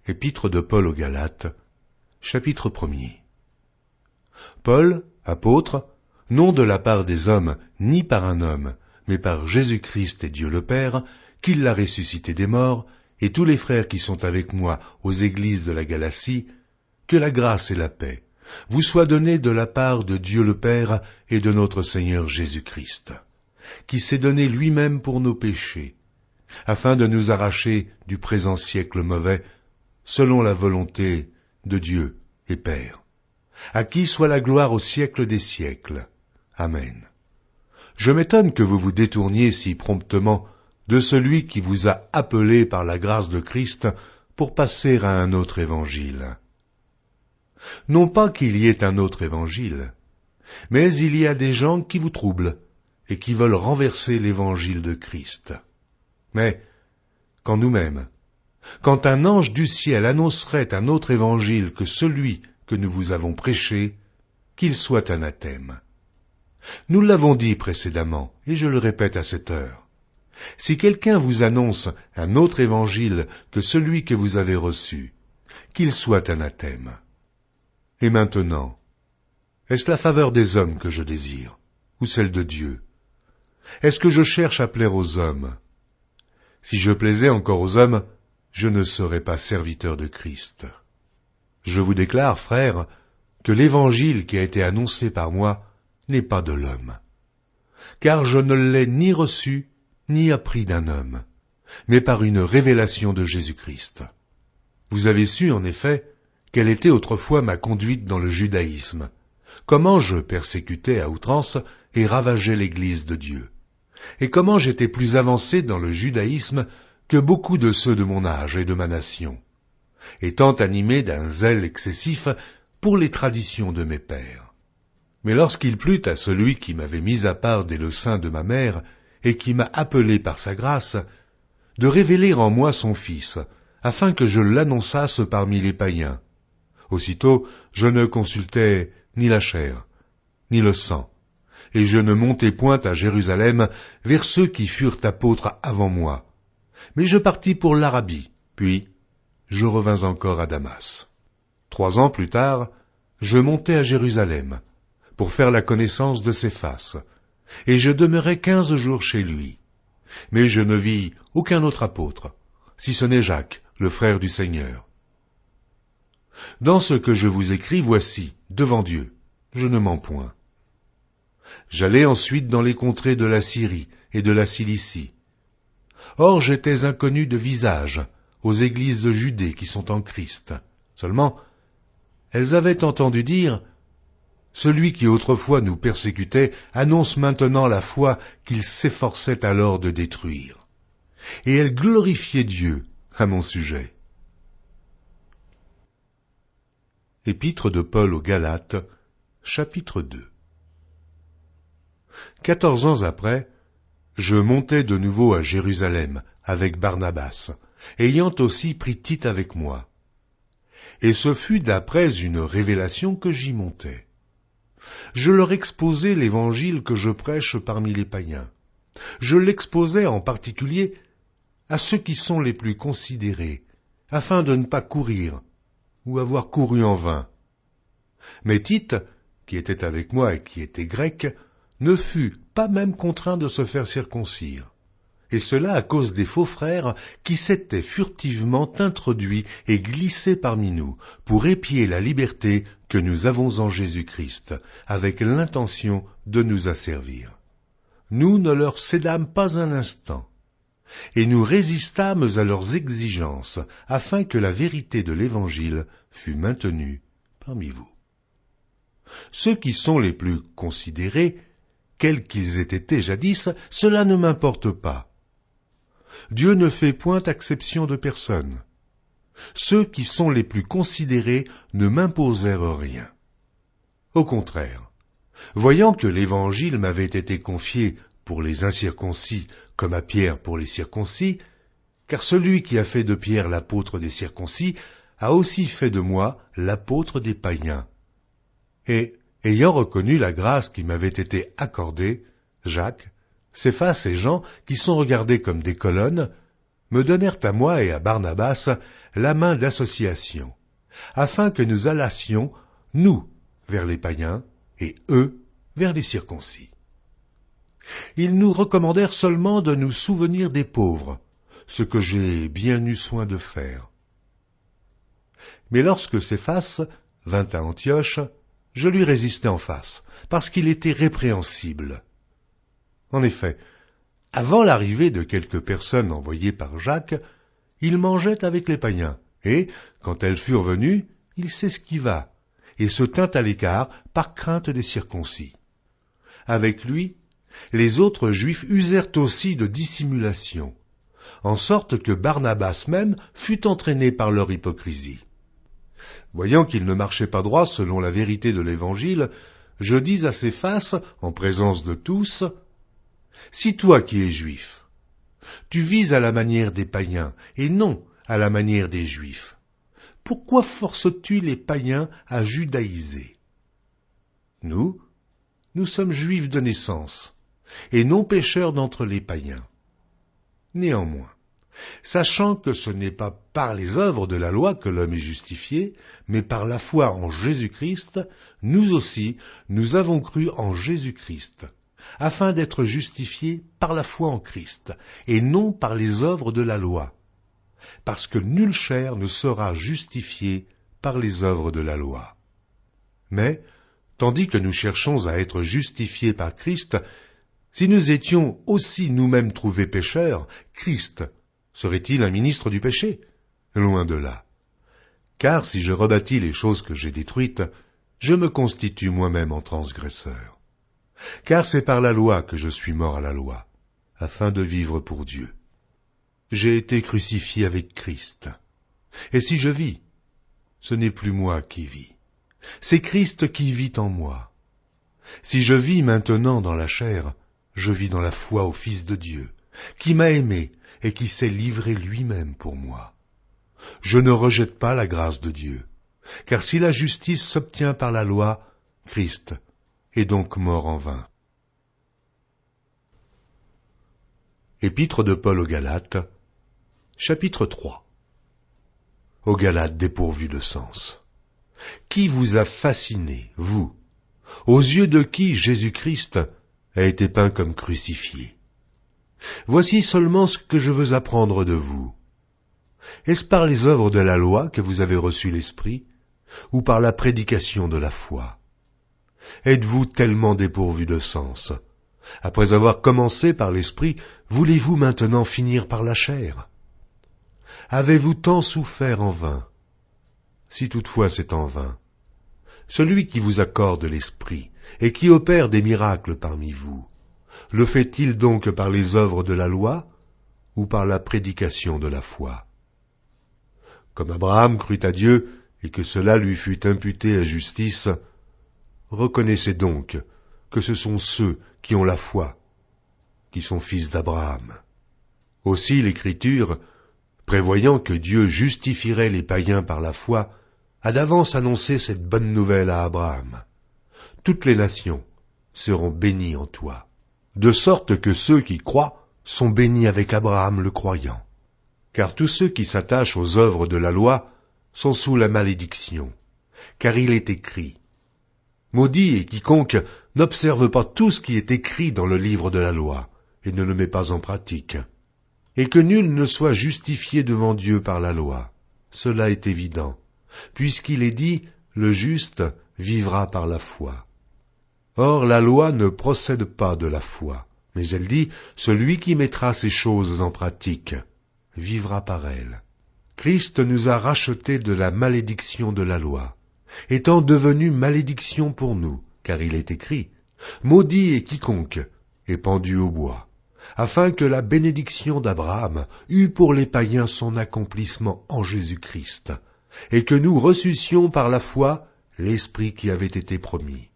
Épître de Paul aux Galates, chapitre 1er. Paul, apôtre, non de la part des hommes, ni par un homme, mais par Jésus-Christ et Dieu le Père, qui l'a ressuscité des morts, et tous les frères qui sont avec moi aux églises de la Galatie, que la grâce et la paix vous soient données de la part de Dieu le Père et de notre Seigneur Jésus-Christ, qui s'est donné lui-même pour nos péchés, afin de nous arracher du présent siècle mauvais, selon la volonté de Dieu et Père, à qui soit la gloire au siècle des siècles. Amen. Je m'étonne que vous vous détourniez si promptement de celui qui vous a appelé par la grâce de Christ pour passer à un autre évangile. Non pas qu'il y ait un autre évangile, mais il y a des gens qui vous troublent et qui veulent renverser l'évangile de Christ. Mais, quand nous-mêmes, quand un ange du ciel annoncerait un autre évangile que celui que nous vous avons prêché, qu'il soit anathème. Nous l'avons dit précédemment, et je le répète à cette heure. Si quelqu'un vous annonce un autre évangile que celui que vous avez reçu, qu'il soit anathème. Et maintenant, est-ce la faveur des hommes que je désire, ou celle de Dieu? Est-ce que je cherche à plaire aux hommes? Si je plaisais encore aux hommes, je ne serais pas serviteur de Christ. Je vous déclare, frères, que l'évangile qui a été annoncé par moi n'est pas de l'homme. Car je ne l'ai ni reçu, ni appris d'un homme, mais par une révélation de Jésus-Christ. Vous avez su, en effet, quelle était autrefois ma conduite dans le judaïsme, comment je persécutais à outrance et ravageais l'Église de Dieu, et comment j'étais plus avancé dans le judaïsme que beaucoup de ceux de mon âge et de ma nation, étant animé d'un zèle excessif pour les traditions de mes pères. Mais lorsqu'il plut à celui qui m'avait mis à part dès le sein de ma mère et qui m'a appelé par sa grâce, de révéler en moi son Fils, afin que je l'annonçasse parmi les païens, aussitôt je ne consultais ni la chair, ni le sang, et je ne montai point à Jérusalem vers ceux qui furent apôtres avant moi, mais je partis pour l'Arabie, puis je revins encore à Damas. 3 ans plus tard, je montai à Jérusalem, pour faire la connaissance de Céphas, et je demeurai 15 jours chez lui. Mais je ne vis aucun autre apôtre, si ce n'est Jacques, le frère du Seigneur. Dans ce que je vous écris, voici, devant Dieu, je ne mens point. J'allai ensuite dans les contrées de la Syrie et de la Cilicie. Or j'étais inconnu de visage aux églises de Judée qui sont en Christ. Seulement, elles avaient entendu dire « Celui qui autrefois nous persécutait annonce maintenant la foi qu'il s'efforçait alors de détruire. » Et elles glorifiaient Dieu à mon sujet. Épître de Paul aux Galates, chapitre 2. 14 ans après, je montai de nouveau à Jérusalem avec Barnabas, ayant aussi pris Tite avec moi. Et ce fut d'après une révélation que j'y montai. Je leur exposai l'évangile que je prêche parmi les païens. Je l'exposai en particulier à ceux qui sont les plus considérés, afin de ne pas courir, ou avoir couru en vain. Mais Tite, qui était avec moi et qui était grec, ne fut pas même contraint de se faire circoncire, et cela à cause des faux frères qui s'étaient furtivement introduits et glissés parmi nous, pour épier la liberté que nous avons en Jésus-Christ, avec l'intention de nous asservir. Nous ne leur cédâmes pas un instant, et nous résistâmes à leurs exigences, afin que la vérité de l'Évangile fût maintenue parmi vous. Ceux qui sont les plus considérés, quels qu'ils aient été jadis, cela ne m'importe pas. Dieu ne fait point acception de personne. Ceux qui sont les plus considérés ne m'imposèrent rien. Au contraire, voyant que l'Évangile m'avait été confié pour les incirconcis comme à Pierre pour les circoncis, car celui qui a fait de Pierre l'apôtre des circoncis a aussi fait de moi l'apôtre des païens. Et, ayant reconnu la grâce qui m'avait été accordée, Jacques, Céphas et Jean, qui sont regardés comme des colonnes, me donnèrent à moi et à Barnabas la main d'association, afin que nous allassions, nous, vers les païens, et eux, vers les circoncis. Ils nous recommandèrent seulement de nous souvenir des pauvres, ce que j'ai bien eu soin de faire. Mais lorsque Céphas vint à Antioche, je lui résistai en face, parce qu'il était répréhensible. En effet, avant l'arrivée de quelques personnes envoyées par Jacques, il mangeait avec les païens, et, quand elles furent venues, il s'esquiva, et se tint à l'écart par crainte des circoncis. Avec lui, les autres Juifs usèrent aussi de dissimulation, en sorte que Barnabas même fut entraîné par leur hypocrisie. Voyant qu'il ne marchait pas droit selon la vérité de l'Évangile, je dis à Céphas, en présence de tous, « Si toi qui es juif, tu vis à la manière des païens et non à la manière des Juifs, pourquoi forces-tu les païens à judaïser? Nous sommes juifs de naissance, et non pécheurs d'entre les païens. Néanmoins, sachant que ce n'est pas par les œuvres de la loi que l'homme est justifié, mais par la foi en Jésus-Christ, nous aussi, nous avons cru en Jésus-Christ, afin d'être justifiés par la foi en Christ, et non par les œuvres de la loi, parce que nulle chair ne sera justifiée par les œuvres de la loi. Mais, tandis que nous cherchons à être justifiés par Christ, si nous étions aussi nous-mêmes trouvés pécheurs, Christ serait-il un ministre du péché? Loin de là. Car si je rebâtis les choses que j'ai détruites, je me constitue moi-même en transgresseur. Car c'est par la loi que je suis mort à la loi, afin de vivre pour Dieu. J'ai été crucifié avec Christ. Et si je vis, ce n'est plus moi qui vis. C'est Christ qui vit en moi. Si je vis maintenant dans la chair, je vis dans la foi au Fils de Dieu, qui m'a aimé et qui s'est livré lui-même pour moi. Je ne rejette pas la grâce de Dieu, car si la justice s'obtient par la loi, Christ est donc mort en vain. Épître de Paul aux Galates, chapitre 3. Aux Galates dépourvus de sens. Qui vous a fasciné, vous, aux yeux de qui Jésus-Christ a été peint comme crucifié? Voici seulement ce que je veux apprendre de vous. Est-ce par les œuvres de la loi que vous avez reçu l'Esprit, ou par la prédication de la foi? Êtes-vous tellement dépourvus de sens? Après avoir commencé par l'Esprit, voulez-vous maintenant finir par la chair? Avez-vous tant souffert en vain? Si toutefois c'est en vain. Celui qui vous accorde l'Esprit et qui opère des miracles parmi vous, le fait-il donc par les œuvres de la loi ou par la prédication de la foi? Comme Abraham crut à Dieu et que cela lui fut imputé à justice, reconnaissez donc que ce sont ceux qui ont la foi, qui sont fils d'Abraham. Aussi l'Écriture, prévoyant que Dieu justifierait les païens par la foi, a d'avance annoncé cette bonne nouvelle à Abraham. Toutes les nations seront bénies en toi, de sorte que ceux qui croient sont bénis avec Abraham le croyant. Car tous ceux qui s'attachent aux œuvres de la loi sont sous la malédiction, car il est écrit « Maudit est quiconque n'observe pas tout ce qui est écrit dans le livre de la loi et ne le met pas en pratique. Et que nul ne soit justifié devant Dieu par la loi. Cela est évident, puisqu'il est dit « Le juste vivra par la foi ». Or la loi ne procède pas de la foi, mais elle dit « Celui qui mettra ces choses en pratique vivra par elles ». Christ nous a rachetés de la malédiction de la loi, étant devenu malédiction pour nous, car il est écrit « Maudit est quiconque est pendu au bois », afin que la bénédiction d'Abraham eût pour les païens son accomplissement en Jésus-Christ, et que nous reçussions par la foi l'Esprit qui avait été promis.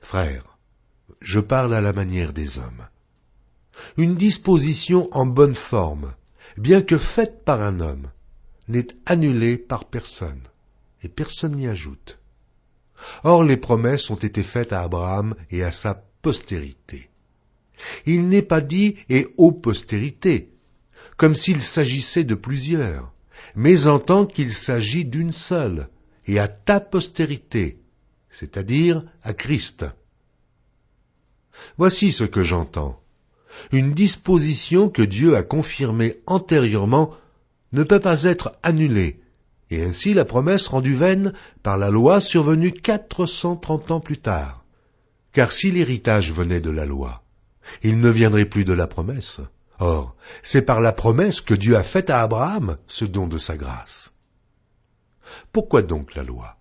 Frères, je parle à la manière des hommes. Une disposition en bonne forme, bien que faite par un homme, n'est annulée par personne, et personne n'y ajoute. Or les promesses ont été faites à Abraham et à sa postérité. Il n'est pas dit « et aux postérités », comme s'il s'agissait de plusieurs, mais entends qu'il s'agit d'une seule, et à ta postérité, c'est-à-dire à Christ. Voici ce que j'entends. Une disposition que Dieu a confirmée antérieurement ne peut pas être annulée, et ainsi la promesse rendue vaine par la loi survenue 430 ans plus tard. Car si l'héritage venait de la loi, il ne viendrait plus de la promesse. Or, c'est par la promesse que Dieu a faite à Abraham ce don de sa grâce. Pourquoi donc la loi?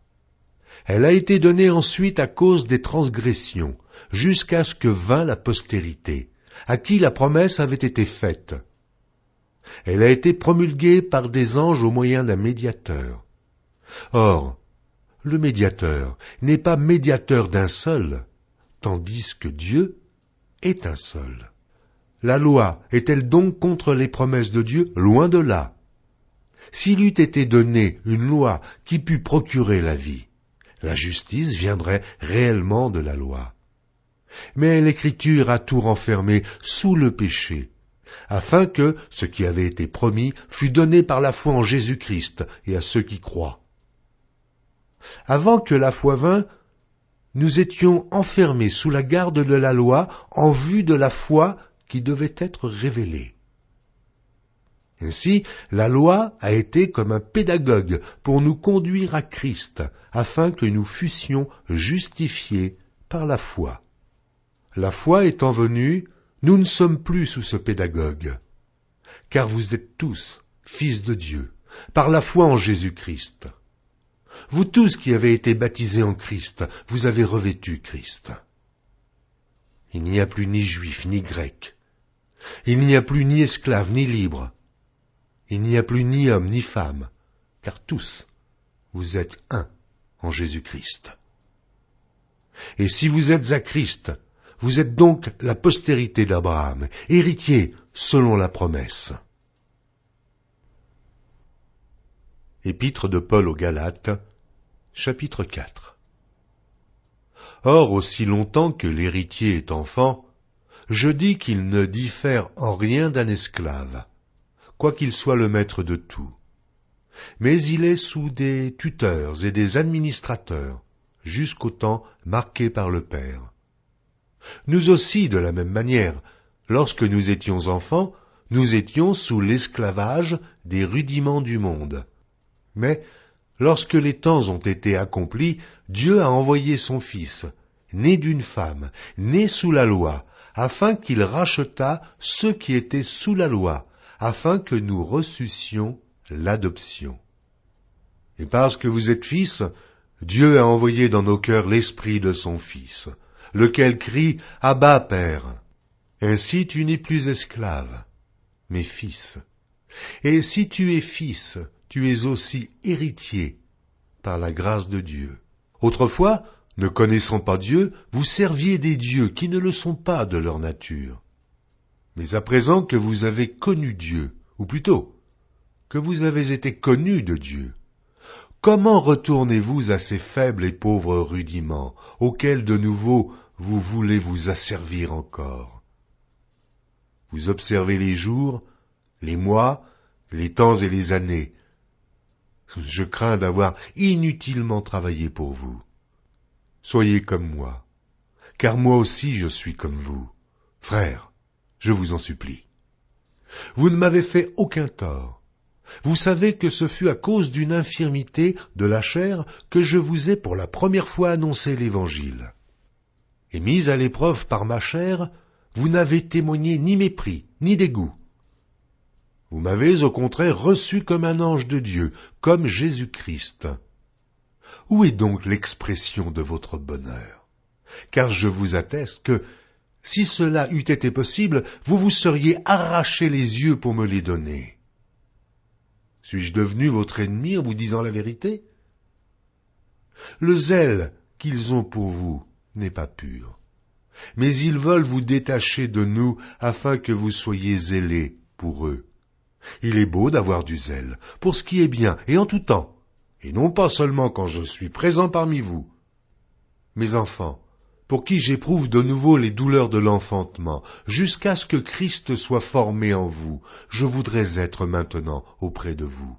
Elle a été donnée ensuite à cause des transgressions, jusqu'à ce que vînt la postérité, à qui la promesse avait été faite. Elle a été promulguée par des anges au moyen d'un médiateur. Or, le médiateur n'est pas médiateur d'un seul, tandis que Dieu est un seul. La loi est-elle donc contre les promesses de Dieu? Loin de là. S'il eût été donné une loi qui pût procurer la vie, la justice viendrait réellement de la loi. Mais l'Écriture a tout renfermé sous le péché, afin que ce qui avait été promis fût donné par la foi en Jésus-Christ et à ceux qui croient. Avant que la foi vînt, nous étions enfermés sous la garde de la loi en vue de la foi qui devait être révélée. Ainsi, la loi a été comme un pédagogue pour nous conduire à Christ, afin que nous fussions justifiés par la foi. La foi étant venue, nous ne sommes plus sous ce pédagogue, car vous êtes tous fils de Dieu, par la foi en Jésus-Christ. Vous tous qui avez été baptisés en Christ, vous avez revêtu Christ. Il n'y a plus ni juif ni grec. Il n'y a plus ni esclave ni libre. Il n'y a plus ni homme ni femme, car tous, vous êtes un en Jésus-Christ. Et si vous êtes à Christ, vous êtes donc la postérité d'Abraham, héritier selon la promesse. Épître de Paul aux Galates, chapitre 4. Or, aussi longtemps que l'héritier est enfant, je dis qu'il ne diffère en rien d'un esclave, quoiqu'il soit le maître de tout. Mais il est sous des tuteurs et des administrateurs, jusqu'au temps marqué par le Père. Nous aussi, de la même manière, lorsque nous étions enfants, nous étions sous l'esclavage des rudiments du monde. Mais, lorsque les temps ont été accomplis, Dieu a envoyé son Fils, né d'une femme, né sous la loi, afin qu'il rachetât ceux qui étaient sous la loi, afin que nous reçussions l'adoption. Et parce que vous êtes fils, Dieu a envoyé dans nos cœurs l'esprit de son Fils, lequel crie « Abba, Père ». Ainsi tu n'es plus esclave, mais fils. Et si tu es fils, tu es aussi héritier, par la grâce de Dieu. Autrefois, ne connaissant pas Dieu, vous serviez des dieux qui ne le sont pas de leur nature. Mais à présent que vous avez connu Dieu, ou plutôt, que vous avez été connus de Dieu, comment retournez-vous à ces faibles et pauvres rudiments, auxquels de nouveau vous voulez vous asservir encore? Vous observez les jours, les mois, les temps et les années. Je crains d'avoir inutilement travaillé pour vous. Soyez comme moi, car moi aussi je suis comme vous. Frères, je vous en supplie. Vous ne m'avez fait aucun tort. Vous savez que ce fut à cause d'une infirmité de la chair que je vous ai pour la première fois annoncé l'Évangile. Et mis à l'épreuve par ma chair, vous n'avez témoigné ni mépris, ni dégoût. Vous m'avez au contraire reçu comme un ange de Dieu, comme Jésus-Christ. Où est donc l'expression de votre bonheur? Car je vous atteste que, si cela eût été possible, vous vous seriez arraché les yeux pour me les donner. Suis-je devenu votre ennemi en vous disant la vérité? Le zèle qu'ils ont pour vous n'est pas pur, mais ils veulent vous détacher de nous afin que vous soyez zélés pour eux. Il est beau d'avoir du zèle, pour ce qui est bien et en tout temps, et non pas seulement quand je suis présent parmi vous. Mes enfants, pour qui j'éprouve de nouveau les douleurs de l'enfantement, jusqu'à ce que Christ soit formé en vous, je voudrais être maintenant auprès de vous.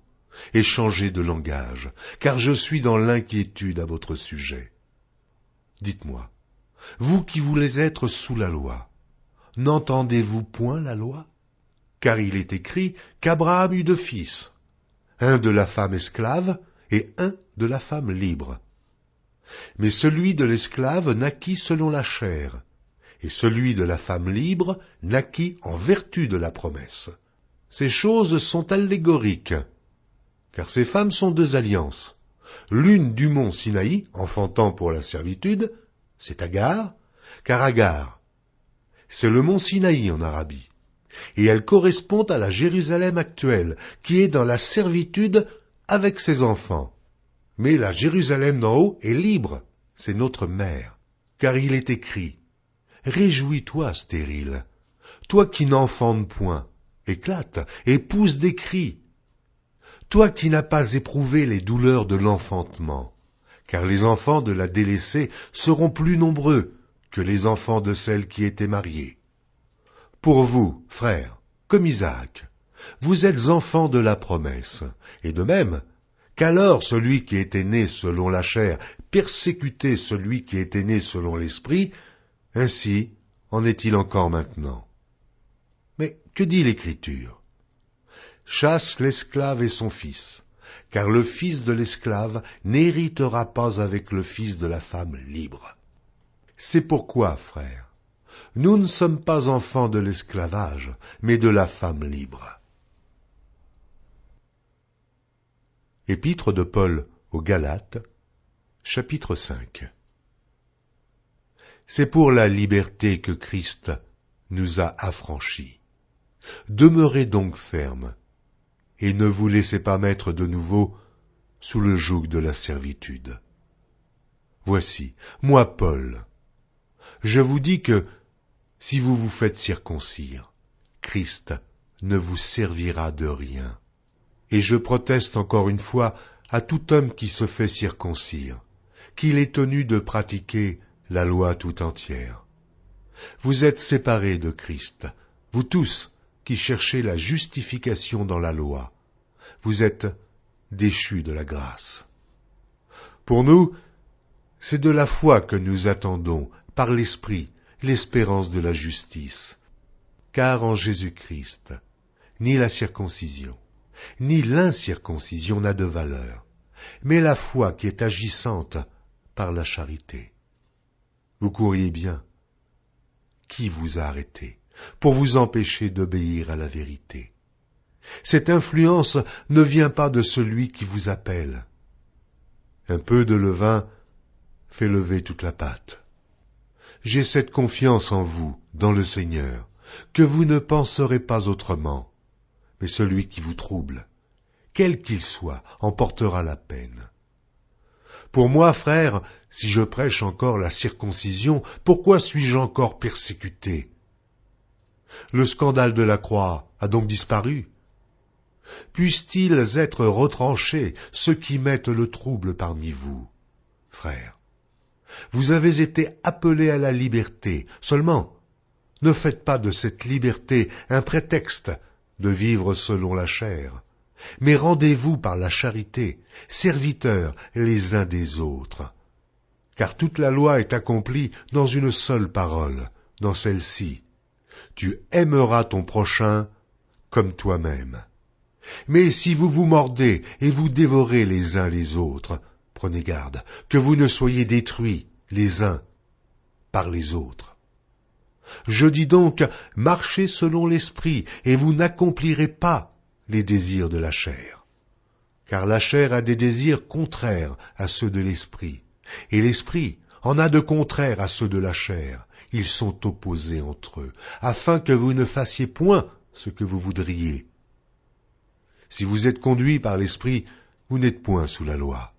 et changez de langage, car je suis dans l'inquiétude à votre sujet. Dites-moi, vous qui voulez être sous la loi, n'entendez-vous point la loi? Car il est écrit qu'Abraham eut deux fils, un de la femme esclave et un de la femme libre. Mais celui de l'esclave naquit selon la chair, et celui de la femme libre naquit en vertu de la promesse. Ces choses sont allégoriques, car ces femmes sont deux alliances. L'une du mont Sinaï, enfantant pour la servitude, c'est Agar, car Agar, c'est le mont Sinaï en Arabie, et elle correspond à la Jérusalem actuelle, qui est dans la servitude avec ses enfants. Mais la Jérusalem d'en haut est libre, c'est notre mère, car il est écrit « Réjouis-toi, stérile, toi qui n'enfantes point, éclate et pousse des cris. Toi qui n'as pas éprouvé les douleurs de l'enfantement, car les enfants de la délaissée seront plus nombreux que les enfants de celle qui était mariée. Pour vous, frères, comme Isaac, vous êtes enfants de la promesse, et de même, qu'alors celui qui était né selon la chair persécutait celui qui était né selon l'esprit, ainsi en est-il encore maintenant. Mais que dit l'Écriture? Chasse l'esclave et son fils, car le fils de l'esclave n'héritera pas avec le fils de la femme libre. C'est pourquoi, frères, nous ne sommes pas enfants de l'esclavage, mais de la femme libre. Épître de Paul aux Galates, chapitre 5. C'est pour la liberté que Christ nous a affranchis. Demeurez donc fermes, et ne vous laissez pas mettre de nouveau sous le joug de la servitude. Voici, moi Paul, je vous dis que si vous vous faites circoncire, Christ ne vous servira de rien. Et je proteste encore une fois à tout homme qui se fait circoncire, qu'il est tenu de pratiquer la loi tout entière. Vous êtes séparés de Christ, vous tous qui cherchez la justification dans la loi. Vous êtes déchus de la grâce. Pour nous, c'est de la foi que nous attendons, par l'Esprit, l'espérance de la justice. Car en Jésus-Christ, ni la circoncision, ni l'incirconcision n'a de valeur, mais la foi qui est agissante par la charité. Vous courriez bien. Qui vous a arrêté pour vous empêcher d'obéir à la vérité? Cette influence ne vient pas de celui qui vous appelle. Un peu de levain fait lever toute la pâte. J'ai cette confiance en vous, dans le Seigneur, que vous ne penserez pas autrement, mais celui qui vous trouble, quel qu'il soit, en portera la peine. Pour moi, frère, si je prêche encore la circoncision, pourquoi suis-je encore persécuté? Le scandale de la croix a donc disparu. Puissent-ils être retranchés, ceux qui mettent le trouble parmi vous? Frères, vous avez été appelés à la liberté, seulement ne faites pas de cette liberté un prétexte de vivre selon la chair, mais rendez-vous par la charité, serviteurs les uns des autres. Car toute la loi est accomplie dans une seule parole, dans celle-ci. Tu aimeras ton prochain comme toi-même. Mais si vous vous mordez et vous dévorez les uns les autres, prenez garde que vous ne soyez détruits les uns par les autres. Je dis donc, marchez selon l'esprit, et vous n'accomplirez pas les désirs de la chair. Car la chair a des désirs contraires à ceux de l'esprit, et l'esprit en a de contraires à ceux de la chair. Ils sont opposés entre eux, afin que vous ne fassiez point ce que vous voudriez. Si vous êtes conduits par l'esprit, vous n'êtes point sous la loi.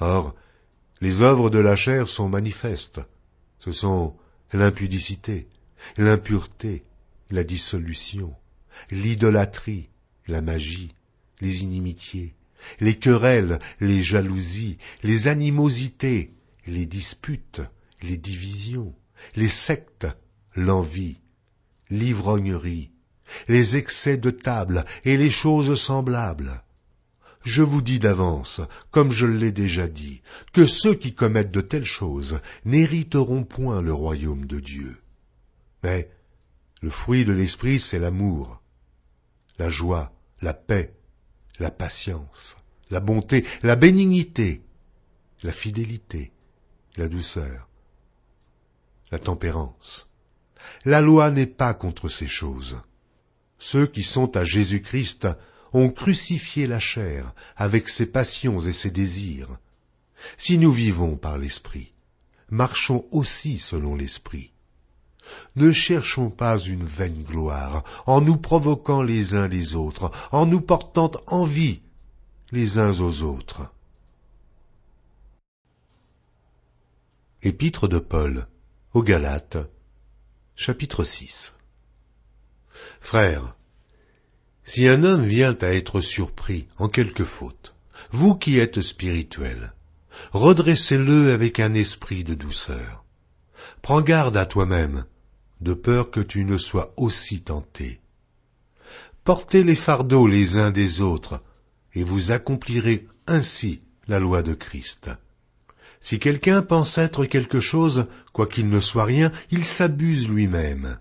Or, les œuvres de la chair sont manifestes. Ce sont l'impudicité, l'impureté, la dissolution, l'idolâtrie, la magie, les inimitiés, les querelles, les jalousies, les animosités, les disputes, les divisions, les sectes, l'envie, l'ivrognerie, les excès de table et les choses semblables. je vous dis d'avance, comme je l'ai déjà dit, que ceux qui commettent de telles choses n'hériteront point le royaume de Dieu. Mais le fruit de l'esprit, c'est l'amour, la joie, la paix, la patience, la bonté, la bénignité, la fidélité, la douceur, la tempérance. La loi n'est pas contre ces choses. Ceux qui sont à Jésus-Christ ont crucifié la chair avec ses passions et ses désirs. Si nous vivons par l'Esprit, marchons aussi selon l'Esprit. Ne cherchons pas une vaine gloire, en nous provoquant les uns les autres, en nous portant envie les uns aux autres. Épître de Paul aux Galates, chapitre 6. Frères, si un homme vient à être surpris en quelque faute, vous qui êtes spirituels, redressez-le avec un esprit de douceur. Prends garde à toi-même, de peur que tu ne sois aussi tenté. Portez les fardeaux les uns des autres, et vous accomplirez ainsi la loi de Christ. Si quelqu'un pense être quelque chose, quoiqu'il ne soit rien, il s'abuse lui-même.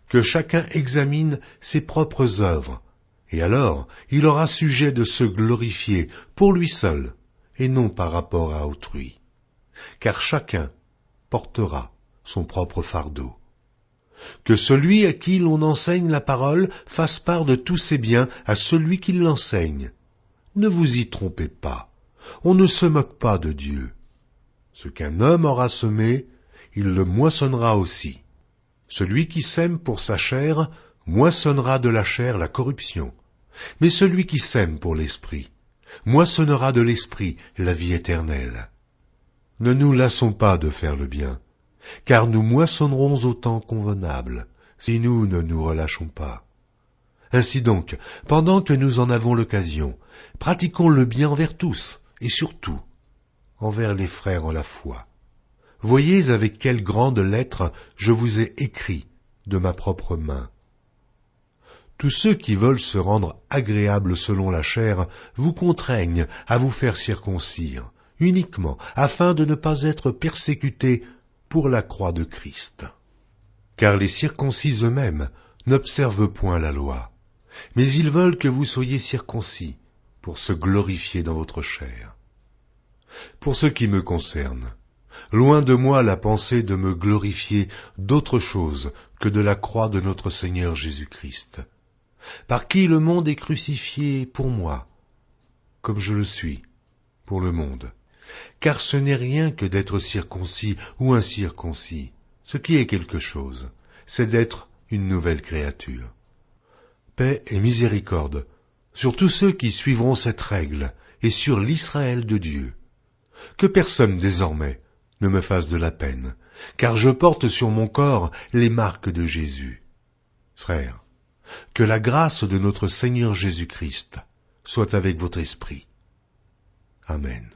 Que chacun examine ses propres œuvres, et alors il aura sujet de se glorifier pour lui seul, et non par rapport à autrui. Car chacun portera son propre fardeau. Que celui à qui l'on enseigne la parole fasse part de tous ses biens à celui qui l'enseigne. Ne vous y trompez pas, on ne se moque pas de Dieu. Ce qu'un homme aura semé, il le moissonnera aussi. Celui qui sème pour sa chair, moissonnera de la chair la corruption. Mais celui qui sème pour l'esprit, moissonnera de l'esprit la vie éternelle. Ne nous lassons pas de faire le bien, car nous moissonnerons au temps convenable, si nous ne nous relâchons pas. Ainsi donc, pendant que nous en avons l'occasion, pratiquons le bien envers tous, et surtout, envers les frères en la foi. Voyez avec quelle grande lettre je vous ai écrit de ma propre main. Tous ceux qui veulent se rendre agréables selon la chair vous contraignent à vous faire circoncire, uniquement afin de ne pas être persécutés pour la croix de Christ. Car les circoncis eux-mêmes n'observent point la loi, mais ils veulent que vous soyez circoncis pour se glorifier dans votre chair. Pour ce qui me concerne, loin de moi la pensée de me glorifier d'autre chose que de la croix de notre Seigneur Jésus-Christ, par qui le monde est crucifié pour moi, comme je le suis pour le monde. Car ce n'est rien que d'être circoncis ou incirconcis. Ce qui est quelque chose, c'est d'être une nouvelle créature. Paix et miséricorde sur tous ceux qui suivront cette règle et sur l'Israël de Dieu. Que personne désormais ne me fasse de la peine, car je porte sur mon corps les marques de Jésus. Frères, que la grâce de notre Seigneur Jésus-Christ soit avec votre esprit. Amen.